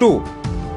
2।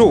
2,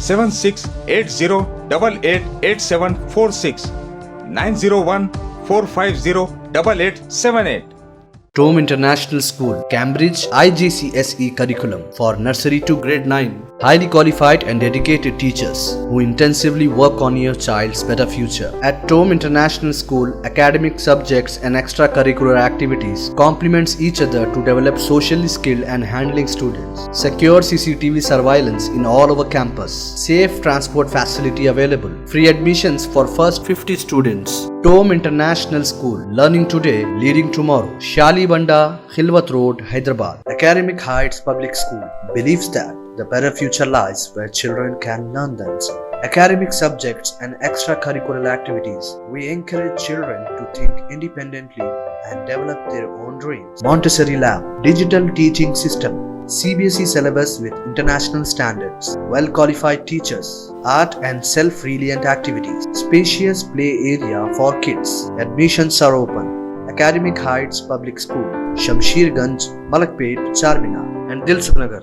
7680888746 90145088878। Tome International School, Cambridge, IGCSE curriculum for nursery to grade 9. Highly qualified and dedicated teachers who intensively work on your child's better future. At Tome International School, academic subjects and extracurricular activities complements each other to develop socially skilled and handling students. Secure CCTV surveillance in all over campus. Safe transport facility available. Free admissions for first 50 students. Tome International School, learning today, leading tomorrow. Shali Banda, Khilwat Road, Hyderabad. Academic Heights Public School believes that the better future lies where children can learn themselves. Academic subjects and extracurricular activities. We encourage children to think independently and develop their own dreams. Montessori Lab, digital teaching system, CBSE syllabus with international standards, well-qualified teachers, art and self-reliant activities, spacious play area for kids. Admissions are open. Academic Heights Public School, Shamsherganj, Malakpet, Charminar and Dilsukhnagar.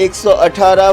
118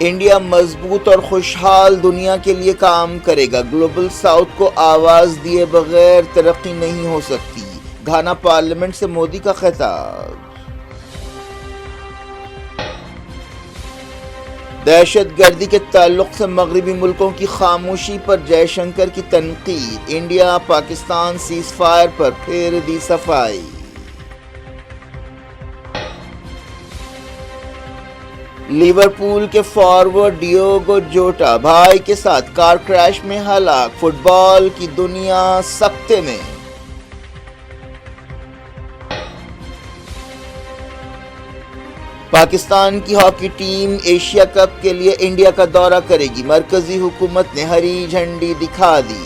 India مضبوط اور خوشحال دنیا کے لیے کام کرے گا، global south کو آواز دیے بغیر ترقی نہیں ہو سکتی، گھانا پارلیمنٹ سے مودی کا خطاب۔ دہشت گردی کے تعلق سے مغربی ملکوں کی خاموشی پر جے شنکر کی تنقید، انڈیا پاکستان سیز فائر پر پھر دی صفائی۔ لیورپول کے فارورڈ ڈیوگو جوٹا بھائی کے ساتھ کار کریش میں ہلاک، فٹ بال کی دنیا سکتے میں۔ پاکستان کی ہاکی ٹیم ایشیا کپ کے لیے انڈیا کا دورہ کرے گی، مرکزی حکومت نے ہری جھنڈی دکھا دی۔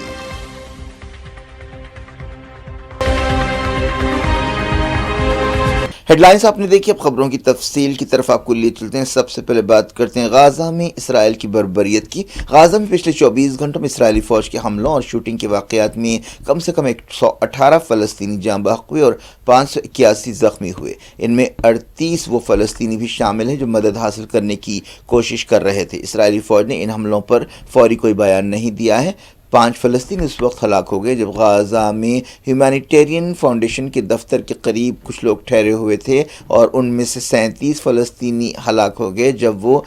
ہیڈ لائنز آپ نے دیکھی، اب خبروں کی تفصیل کی طرف آپ کو لیے چلتے ہیں۔ سب سے پہلے بات کرتے ہیں غازہ میں اسرائیل کی بربریت کی۔ غازہ میں پچھلے 24 گھنٹوں میں اسرائیلی فوج کے حملوں اور شوٹنگ کے واقعات میں کم سے کم 118 فلسطینی جاں بحق ہوئے اور 581 زخمی ہوئے۔ ان میں 38 وہ فلسطینی بھی شامل ہیں جو مدد حاصل کرنے کی کوشش کر رہے تھے۔ اسرائیلی فوج نے ان حملوں پر فوری کوئی بیان نہیں دیا ہے۔ 5 فلسطینی اس وقت ہلاک ہو گئے جب غازہ میں ہیومینیٹیرین فاؤنڈیشن کے دفتر کے قریب کچھ لوگ ٹھہرے ہوئے تھے، اور ان میں سے 37 فلسطینی ہلاک ہو گئے جب وہ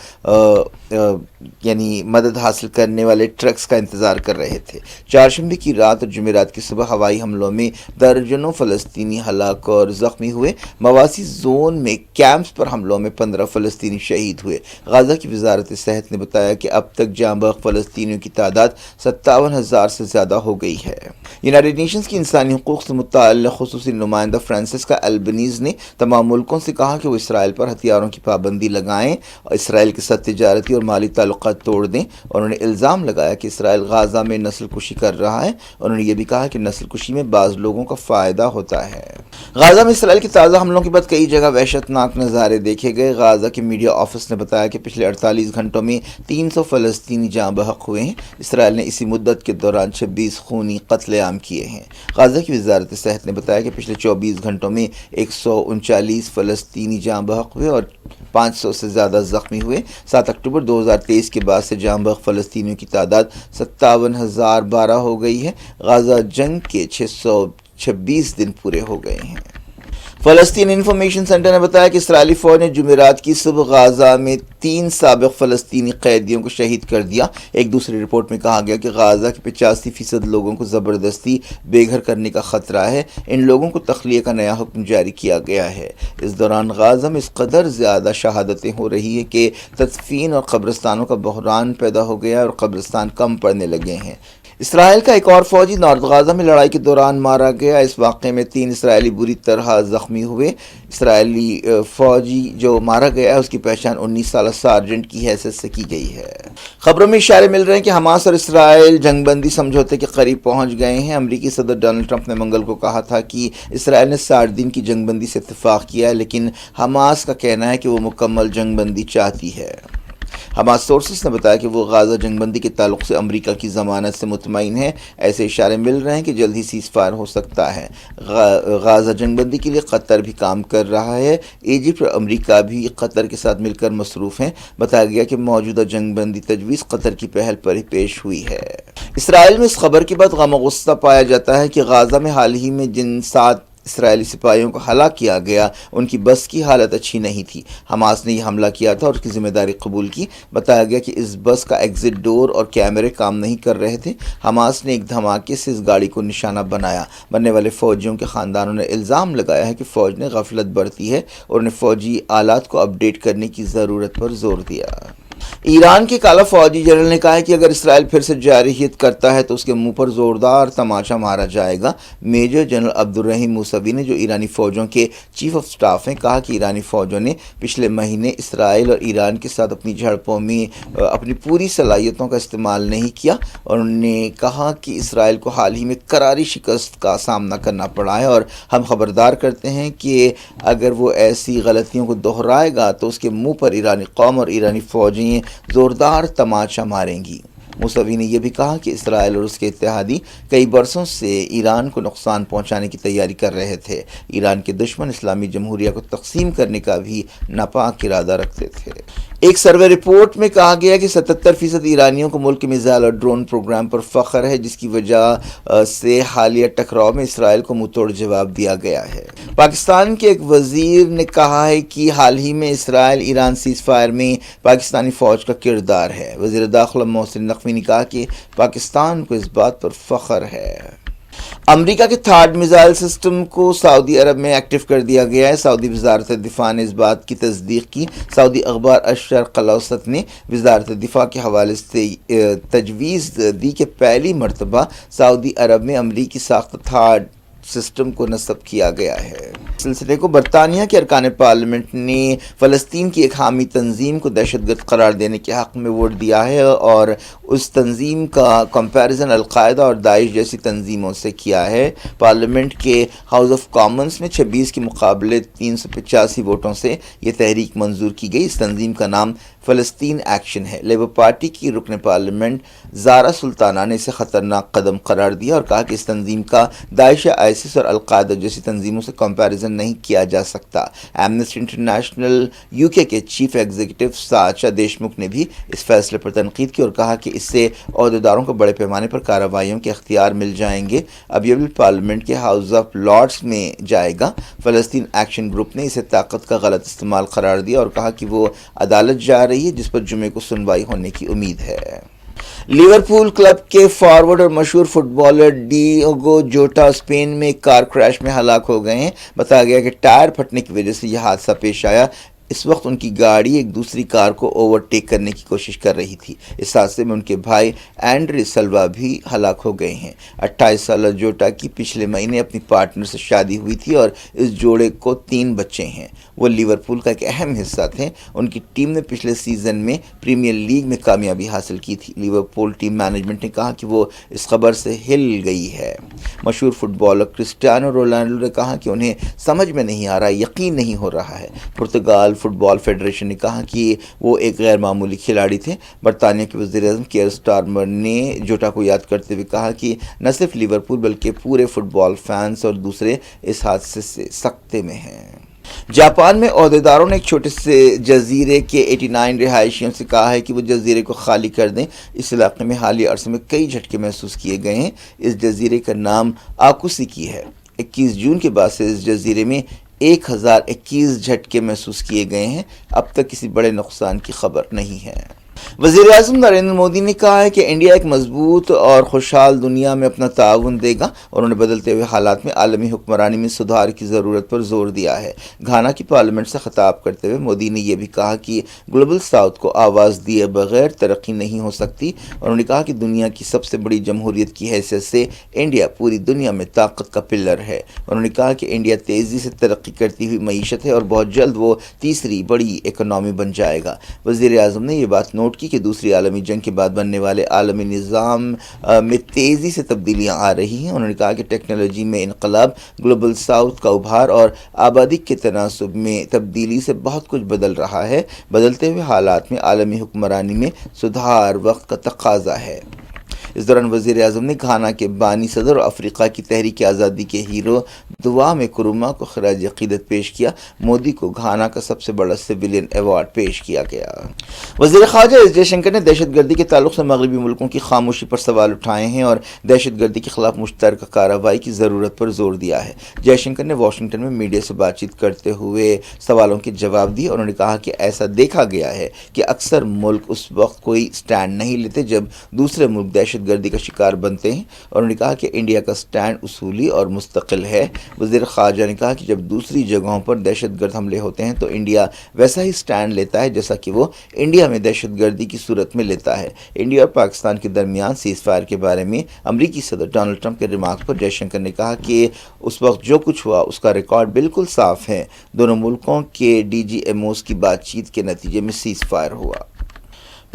مدد حاصل کرنے والے ٹرکس کا انتظار کر رہے تھے۔ چہارشنبے کی رات اور جمعرات کی صبح ہوائی حملوں میں درجنوں فلسطینی ہلاک اور زخمی ہوئے۔ مواسی زون میں کیمپس پر حملوں میں 15 فلسطینی شہید ہوئے۔ غازہ کی وزارت صحت نے بتایا کہ اب تک جاں بحق فلسطینیوں کی تعداد 57,000 سے زیادہ ہو گئی ہے۔ یونائیٹڈ نیشنز کی انسانی حقوق سے متعلق خصوصی نمائندہ فرانسسکا البنیز نے تمام ملکوں سے کہا کہ وہ اسرائیل پر ہتھیاروں کی پابندی لگائیں اور اسرائیل کے ساتھ تجارتی اور مالی تعلقات توڑ دیں، اور انہوں نے الزام لگایا کہ اسرائیل غازہ میں نسل کشی کر رہا ہے۔ انہوں نے یہ بھی کہا کہ نسل کشی میں بعض لوگوں کا فائدہ ہوتا ہے۔ غازہ میں اسرائیل کے تازہ حملوں کے بعد کئی جگہ وحشتناک نظارے دیکھے گئے۔ غازہ کے میڈیا آفس نے بتایا کہ پچھلے 48 گھنٹوں میں 300 فلسطینی جاں بحق ہوئے ہیں۔ اسرائیل نے اسی مدت کے دوران 26 خونی قتل عام کیے ہیں۔ غازہ کی وزارت صحت نے بتایا کہ پچھلے 24 گھنٹوں میں 139 فلسطینی جاں بحق ہوئے اور 500 سے زیادہ زخمی ہوئے۔ 7 اکتوبر 2023 کے بعد سے جاں بحق فلسطینیوں کی تعداد 57,012 ہو گئی ہے۔ غازہ جنگ کے 626 دن پورے ہو گئے ہیں۔ فلسطین انفارمیشن سینٹر نے بتایا کہ اسرائیلی فوج نے جمعرات کی صبح غازہ میں 3 سابق فلسطینی قیدیوں کو شہید کر دیا۔ ایک دوسری رپورٹ میں کہا گیا کہ غازہ کے 85% لوگوں کو زبردستی بے گھر کرنے کا خطرہ ہے۔ ان لوگوں کو تخلیہ کا نیا حکم جاری کیا گیا ہے۔ اس دوران غازہ میں اس قدر زیادہ شہادتیں ہو رہی ہیں کہ تدفین اور قبرستانوں کا بحران پیدا ہو گیا اور قبرستان کم پڑنے لگے ہیں۔ اسرائیل کا ایک اور فوجی نارتھ غازہ میں لڑائی کے دوران مارا گیا۔ اس واقعے میں 3 اسرائیلی بری طرح زخمی ہوئے۔ اسرائیلی فوجی جو مارا گیا ہے اس کی پہچان 19 سالہ سارجنٹ کی حیثیت سے کی گئی ہے۔ خبروں میں اشارے مل رہے ہیں کہ حماس اور اسرائیل جنگ بندی سمجھوتے کے قریب پہنچ گئے ہیں۔ امریکی صدر ڈونلڈ ٹرمپ نے منگل کو کہا تھا کہ اسرائیل نے 60 دن کی جنگ بندی سے اتفاق کیا ہے، لیکن حماس کا کہنا ہے کہ وہ مکمل جنگ بندی چاہتی ہے۔ حماس سورسز نے بتایا کہ وہ غازہ جنگ بندی کے تعلق سے امریکہ کی ضمانت سے مطمئن ہے۔ ایسے اشارے مل رہے ہیں کہ جلد ہی سیز فائر ہو سکتا ہے۔ غازہ جنگ بندی کے لیے قطر بھی کام کر رہا ہے۔ ایجپٹ اور امریکہ بھی قطر کے ساتھ مل کر مصروف ہیں۔ بتایا گیا کہ موجودہ جنگ بندی تجویز قطر کی پہل پر ہی پیش ہوئی ہے۔ اسرائیل میں اس خبر کے بعد غم و غصہ پایا جاتا ہے کہ غازہ میں حال ہی میں جن 7 اسرائیلی سپاہیوں کو ہلاک کیا گیا ان کی بس کی حالت اچھی نہیں تھی۔ حماس نے یہ حملہ کیا تھا اور اس کی ذمہ داری قبول کی۔ بتایا گیا کہ اس بس کا ایگزٹ ڈور اور کیمرے کام نہیں کر رہے تھے۔ حماس نے ایک دھماکے سے اس گاڑی کو نشانہ بنایا۔ مرنے والے فوجیوں کے خاندانوں نے الزام لگایا ہے کہ فوج نے غفلت برتی ہے اور انہیں فوجی آلات کو اپڈیٹ کرنے کی ضرورت پر زور دیا۔ ایران کے کالا فوجی جنرل نے کہا ہے کہ اگر اسرائیل پھر سے جارحیت کرتا ہے تو اس کے منہ پر زوردار تماچا مارا جائے گا۔ میجر جنرل عبدالرحیم موسوی نے، جو ایرانی فوجوں کے چیف آف سٹاف ہیں، کہا کہ ایرانی فوجوں نے پچھلے مہینے اسرائیل اور ایران کے ساتھ اپنی جھڑپوں میں اپنی پوری صلاحیتوں کا استعمال نہیں کیا، اور انہوں نے کہا کہ اسرائیل کو حال ہی میں کراری شکست کا سامنا کرنا پڑا ہے اور ہم خبردار کرتے ہیں کہ اگر وہ ایسی غلطیوں کو دہرائے گا تو اس کے منہ پر ایرانی قوم اور ایرانی فوجیں زوردار تماچا ماریں گی۔ موسوی نے یہ بھی کہا کہ اسرائیل اور اس کے اتحادی کئی برسوں سے ایران کو نقصان پہنچانے کی تیاری کر رہے تھے۔ ایران کے دشمن اسلامی جمہوریہ کو تقسیم کرنے کا بھی ناپاک ارادہ رکھتے تھے۔ ایک سروے رپورٹ میں کہا گیا کہ 77% ایرانیوں کو ملک کے میزائل اور ڈرون پروگرام پر فخر ہے، جس کی وجہ سے حالیہ ٹکراؤ میں اسرائیل کو منہ توڑ جواب دیا گیا ہے۔ پاکستان کے ایک وزیر نے کہا ہے کہ حال ہی میں اسرائیل ایران سیز فائر میں پاکستانی فوج کا کردار ہے۔ وزیر داخلہ محسن نقوی نے کہا کہ پاکستان کو اس بات پر فخر ہے۔ امریکہ کے تھاڈ میزائل سسٹم کو سعودی عرب میں ایکٹیو کر دیا گیا ہے۔ سعودی وزارت دفاع نے اس بات کی تصدیق کی۔ سعودی اخبار الشرق الاوسط نے وزارت دفاع کے حوالے سے تجویز دی کہ پہلی مرتبہ سعودی عرب میں امریکی ساختہ تھاڈ سسٹم کو نصب کیا گیا ہے۔ اس سلسلے کو برطانیہ کے ارکان پارلیمنٹ نے فلسطین کی ایک حامی تنظیم کو دہشت گرد قرار دینے کے حق میں ووٹ دیا ہے اور اس تنظیم کا کمپیریزن القاعدہ اور داعش جیسی تنظیموں سے کیا ہے۔ پارلیمنٹ کے ہاؤس آف کامنز میں 26 کے مقابلے 385 ووٹوں سے یہ تحریک منظور کی گئی۔ اس تنظیم کا نام فلسطین ایکشن ہے۔ لیبر پارٹی کی رکن پارلیمنٹ زارا سلطانہ نے اسے خطرناک قدم قرار دیا اور کہا کہ اس تنظیم کا داعش، آئسس اور القاعدہ جیسی تنظیموں سے کمپیریزن نہیں کیا جا سکتا۔ ایمنسٹی انٹرنیشنل UK کے چیف ایگزیکٹو ساشا دیشمکھ نے بھی اس فیصلے پر تنقید کی اور کہا کہ اس سے عہدیداروں کو بڑے پیمانے پر کارروائیوں کے اختیار مل جائیں گے۔ اب یہ بل پارلیمنٹ کے ہاؤس آف لارڈز میں جائے گا۔ فلسطین ایکشن گروپ نے اسے طاقت کا غلط استعمال قرار دیا اور کہا کہ وہ عدالت جا رہی ہے، جس پر جمعے کو سنوائی ہونے کی امید ہے۔ لیورپول کلب کے فارورڈ اور مشہور فٹ بالر ڈیگو جوٹا اسپین میں ایک کار کریش میں ہلاک ہو گئے ہیں۔ بتایا گیا کہ ٹائر پھٹنے کی وجہ سے یہ حادثہ پیش آیا۔ اس وقت ان کی گاڑی ایک دوسری کار کو اوورٹیک کرنے کی کوشش کر رہی تھی۔ اس حادثے میں ان کے بھائی اینڈری سلوا بھی ہلاک ہو گئے ہیں۔ 28 سالہ جوٹا کی پچھلے مہینے اپنی پارٹنر سے شادی ہوئی تھی اور اس جوڑے کو 3 بچے ہیں۔ وہ لیورپول کا ایک اہم حصہ تھے۔ ان کی ٹیم نے پچھلے سیزن میں پریمیئر لیگ میں کامیابی حاصل کی تھی۔ لیورپول ٹیم مینجمنٹ نے کہا کہ وہ اس خبر سے ہل گئی ہے۔ مشہور فٹ بالر کرسٹیانو رونالڈو نے کہا کہ انہیں سمجھ میں نہیں آ رہا، یقین نہیں ہو رہا ہے۔ پرتگال فٹ بال فیڈریشن نے کہا کہ وہ ایک غیر معمولی کھلاڑی تھے۔ برطانیہ کے وزیر اعظم کیئر سٹارمر نے جوٹا کو یاد کرتے ہوئے کہا کہ نہ صرف لیورپول بلکہ پورے فٹ بال فینس اور دوسرے اس حادثے سے سکتے میں ہیں۔ جاپان میں عہدیداروں نے ایک چھوٹے سے جزیرے کے 89 رہائشیوں سے کہا ہے کہ وہ جزیرے کو خالی کر دیں۔ اس علاقے میں حالیہ عرصے میں کئی جھٹکے محسوس کیے گئے ہیں۔ اس جزیرے کا نام آکوسیکی ہے۔ 21 جون کے بعد سے اس جزیرے میں 1021 جھٹکے محسوس کیے گئے ہیں۔ اب تک کسی بڑے نقصان کی خبر نہیں ہے۔ وزیر اعظم نریندر مودی نے کہا ہے کہ انڈیا ایک مضبوط اور خوشحال دنیا میں اپنا تعاون دے گا اور انہوں نے بدلتے ہوئے حالات میں عالمی حکمرانی میں سدھار کی ضرورت پر زور دیا ہے۔ گھانا کی پارلیمنٹ سے خطاب کرتے ہوئے مودی نے یہ بھی کہا کہ گلوبل ساؤتھ کو آواز دیے بغیر ترقی نہیں ہو سکتی۔ انہوں نے کہا کہ دنیا کی سب سے بڑی جمہوریت کی حیثیت سے انڈیا پوری دنیا میں طاقت کا پلر ہے۔ انہوں نے کہا کہ انڈیا تیزی سے ترقی کرتی ہوئی معیشت ہے اور بہت جلد وہ تیسری بڑی اکنامی بن جائے گا۔ وزیر اعظم نے یہ بات نوٹ کی کہ دوسری عالمی جنگ کے بعد بننے والے عالمی نظام میں تیزی سے تبدیلیاں آ رہی ہیں۔ انہوں نے کہا کہ ٹیکنالوجی میں انقلاب، گلوبل ساؤتھ کا ابھار اور آبادی کے تناسب میں تبدیلی سے بہت کچھ بدل رہا ہے۔ بدلتے ہوئے حالات میں عالمی حکمرانی میں سدھار وقت کا تقاضا ہے۔ اس دوران وزیر اعظم نے گھانا کے بانی صدر اور افریقہ کی تحریک آزادی کے ہیرو دوامے کرما کو خراج عقیدت پیش کیا۔ مودی کو گھانا کا سب سے بڑا سویلین ایوارڈ پیش کیا گیا۔ وزیر خارجہ ایس جے شنکر نے دہشت گردی کے تعلق سے مغربی ملکوں کی خاموشی پر سوال اٹھائے ہیں اور دہشت گردی کے خلاف مشترکہ کارروائی کی ضرورت پر زور دیا ہے۔ جے شنکر نے واشنگٹن میں میڈیا سے بات چیت کرتے ہوئے سوالوں کے جواب دیے۔ انہوں نے کہا کہ ایسا دیکھا گیا ہے کہ اکثر ملک اس وقت کوئی سٹینڈ نہیں لیتے جب دوسرے ملک دہشت گردی کا شکار بنتے ہیں۔ انہوں نے کہا کہ انڈیا کا سٹینڈ اصولی اور مستقل ہے۔ وزیر خارجہ نے کہا کہ جب دوسری جگہوں پر دہشت گرد حملے ہوتے ہیں تو انڈیا ویسا ہی سٹینڈ لیتا ہے جیسا کہ وہ انڈیا میں دہشت گردی کی صورت میں لیتا ہے۔ انڈیا اور پاکستان کے درمیان سیز فائر کے بارے میں امریکی صدر ڈونلڈ ٹرمپ کے ریمارک پر جے شنکر نے کہا کہ اس وقت جو کچھ ہوا اس کا ریکارڈ بالکل صاف ہے۔ دونوں ملکوں کے DG MOs کی بات چیت کے نتیجے میں سیز فائر ہوا۔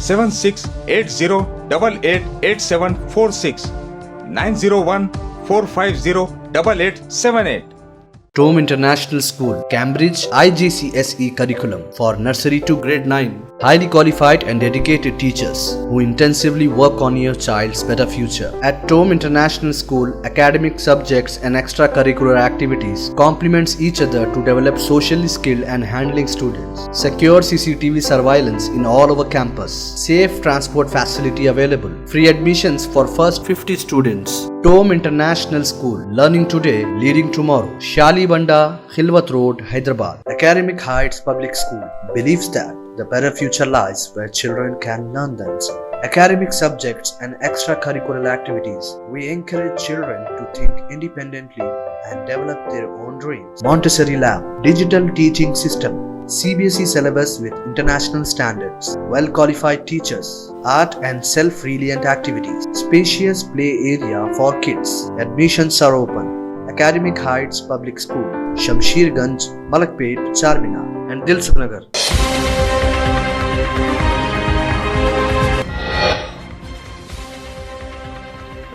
7680888746 90145088878। Tome International School, Cambridge IGCSE curriculum for nursery to grade 9. Highly qualified and dedicated teachers who intensively work on your child's better future. At Tome International School, academic subjects and extracurricular activities complements each other to develop socially skilled and handling students. Secure CCTV surveillance in all over campus. Safe transport facility available. Free admissions for first 50 students. Tome International School, learning today, leading tomorrow. Shali Banda, Khilwat Road, Hyderabad. Academic Heights Public School believes that the better future lies where children can learn themselves. Academic subjects and extracurricular activities. We encourage children to think independently and develop their own dreams. Montessori Lab, digital teaching system, CBSE syllabus with international standards, well-qualified teachers, art and self-reliant activities, spacious play area for kids. Admissions are open. Academic Heights Public School, Shamsherganj, Malakpet, Charminar and Dilsukhnagar.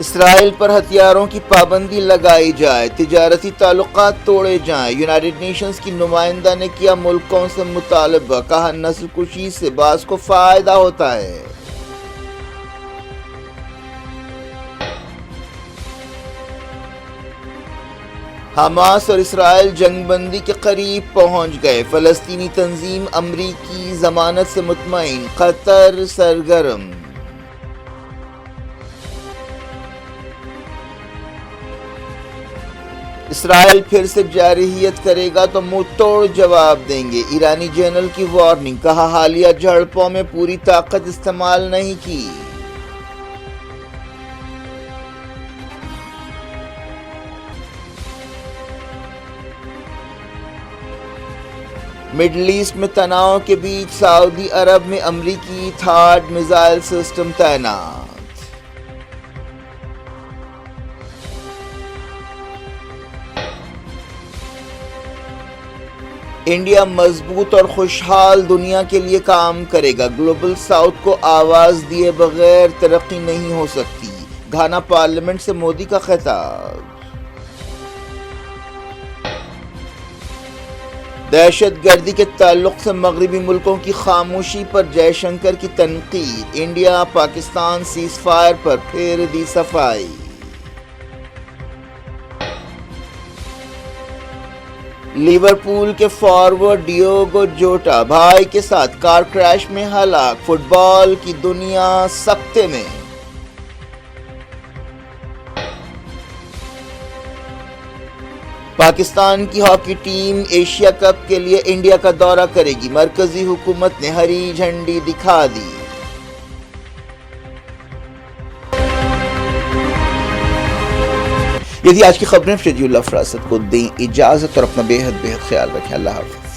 اسرائیل پر ہتھیاروں کی پابندی لگائی جائے، تجارتی تعلقات توڑے جائیں۔ United nations کی نمائندہ نے کیا ملکوں سے مطالبہ، کہا نسل کشی سے بعض کو فائدہ ہوتا ہے۔ حماس اور اسرائیل جنگ بندی کے قریب پہنچ گئے، فلسطینی تنظیم امریکی ضمانت سے مطمئن، قطر سرگرم۔ اسرائیل پھر سے جارحیت کرے گا تو منہ توڑ جواب دیں گے، ایرانی جنرل کی وارننگ، کہا حالیہ جھڑپوں میں پوری طاقت استعمال نہیں کی۔ مڈل ایسٹ میں تناؤ کے بیچ سعودی عرب میں امریکی تھاڈ میزائل سسٹم تعینات۔ انڈیا مضبوط اور خوشحال دنیا کے لیے کام کرے گا، گلوبل ساؤتھ کو آواز دیے بغیر ترقی نہیں ہو سکتی، گھانا پارلیمنٹ سے مودی کا خطاب۔ دہشت گردی کے تعلق سے مغربی ملکوں کی خاموشی پر جے شنکر کی تنقید، انڈیا پاکستان سیز فائر پر پھر دی صفائی۔ لیورپول کے فارورڈ ڈیوگو جوٹا بھائی کے ساتھ کار کریش میں ہلاک، فٹ بال کی دنیا سکتے میں۔ پاکستان کی ہاکی ٹیم ایشیا کپ کے لیے انڈیا کا دورہ کرے گی، مرکزی حکومت نے ہری جھنڈی دکھا دی۔ یہ تھی آج کی خبریں، فریدی اللہ فراست کو دیں اجازت اور اپنا بے حد خیال رکھیں۔ اللہ حافظ۔